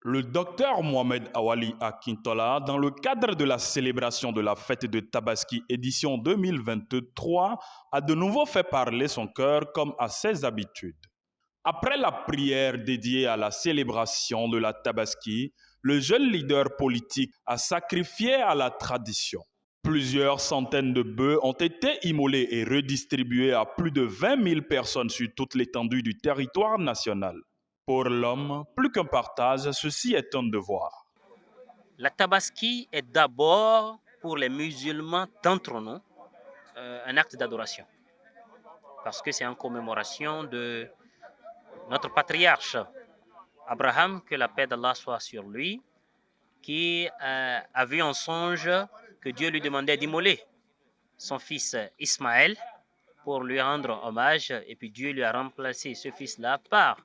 Le docteur Mohamed Awali Akintola, dans le cadre de la célébration de la fête de Tabaski édition 2023, a de nouveau fait parler son cœur comme à ses habitudes. Après la prière dédiée à la célébration de la Tabaski, le jeune leader politique a sacrifié à la tradition. Plusieurs centaines de bœufs ont été immolés et redistribués à plus de 20 000 personnes sur toute l'étendue du territoire national. Pour l'homme, plus qu'un partage, ceci est un devoir. La Tabaski est d'abord, pour les musulmans d'entre nous, un acte d'adoration. Parce que c'est en commémoration de notre patriarche, Abraham, que la paix d'Allah soit sur lui, qui a vu en songe que Dieu lui demandait d'immoler son fils Ismaël pour lui rendre hommage. Et puis Dieu lui a remplacé ce fils-là par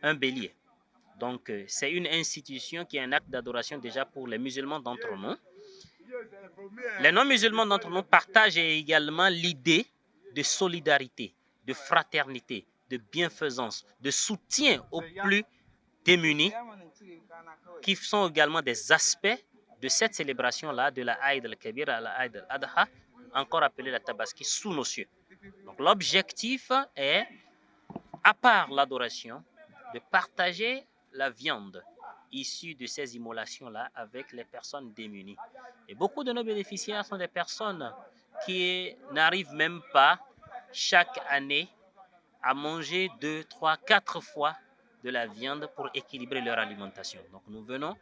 un bélier. Donc, c'est une institution qui est un acte d'adoration déjà pour les musulmans d'entre nous. Les non-musulmans d'entre nous partagent également l'idée de solidarité, de fraternité, de bienfaisance, de soutien aux plus démunis, qui sont également des aspects de cette célébration-là, de la Aïd al-Kabir à la Aïd al-Adha, encore appelée la Tabaski, sous nos cieux. Donc, l'objectif est, à part l'adoration, de partager la viande issue de ces immolations-là avec les personnes démunies. Et beaucoup de nos bénéficiaires sont des personnes qui n'arrivent même pas chaque année à manger 2, 3, 4 fois de la viande pour équilibrer leur alimentation. Donc nous venons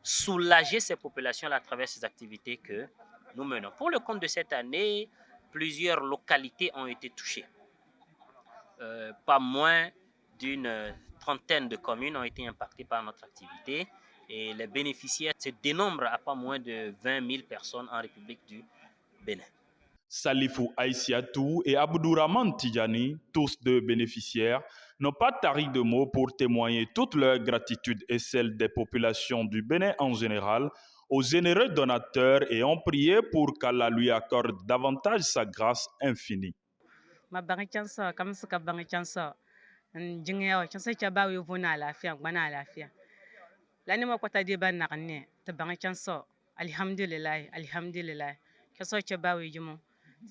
soulager ces populations-là à travers ces activités que nous menons. Pour le compte de cette année, plusieurs localités ont été touchées. Pas moins d'une trentaine de communes ont été impactées par notre activité et les bénéficiaires se dénombrent à pas moins de 20 000 personnes en République du Bénin. Salifou Aïssiatou et Abdourahman Tidjani, tous deux bénéficiaires, n'ont pas tari de mots pour témoigner toute leur gratitude et celle des populations du Bénin en général aux généreux donateurs et ont prié pour qu'Allah lui accorde davantage sa grâce infinie. Ma bangi chansa kam suka bangi chansa jinga wa chansa cha bawi vuna lafiya gbana lafiya lani ma kwata de ban nakne ta bangi chansa alhamdulillah chansa cha bawi jumo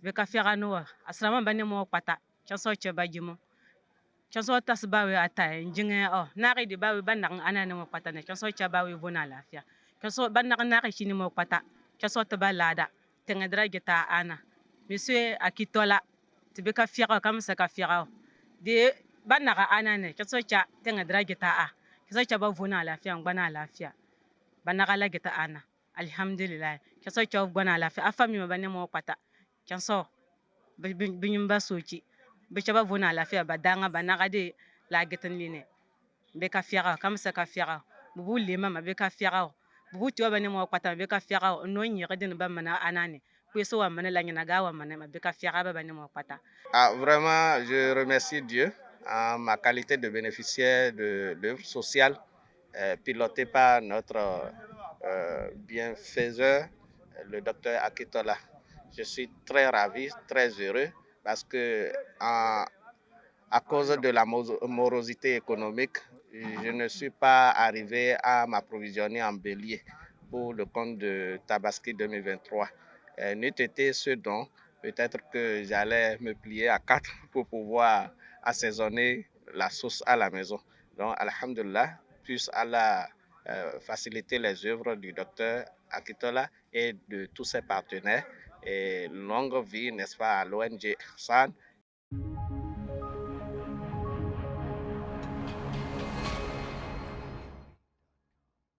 be ka fiya no asrama bane mo kwata chansa cha ba jumo chansa tas bawi ata jinga o naki de bawi ban nak anane mo kwata ne chansa cha bawi vuna lafiya chansa ban nak naki chini mo kwata chansa ta balada tenga dra geta ana monsieur Akitola tibe ka fiyaga kam sa ka fiyaga de ban naga anane ke so cha tenga dra gita a ke so cha ba vuna lafiya gbana lafiya ban naga la gita ana alhamdulillah ke so cha gbana lafiya afami ma bane mo pata ke so binyum ba sochi be cha ba vuna lafiya ba danga ban naga de la gitan line be ka fiyaga kam sa ka fiyaga bubu lema ma be ka fiyaga bubu tiwa bane mo pata be ka fiyaga no nyi gadin ba mana anane. Ah, vraiment, je remercie Dieu en ma qualité de bénéficiaire de l'œuvre sociale pilotée par notre bienfaiseur, le docteur Akitola. Je suis très ravi, très heureux parce que à cause de la morosité économique, je ne suis pas arrivé à m'approvisionner en bélier pour le compte de Tabaski 2023. N'eût été ce don, peut-être que j'allais me plier à quatre pour pouvoir assaisonner la sauce à la maison. Donc, alhamdulillah, puisse Allah faciliter les œuvres du docteur Akitola et de tous ses partenaires. Et longue vie, n'est-ce pas, à l'ONG San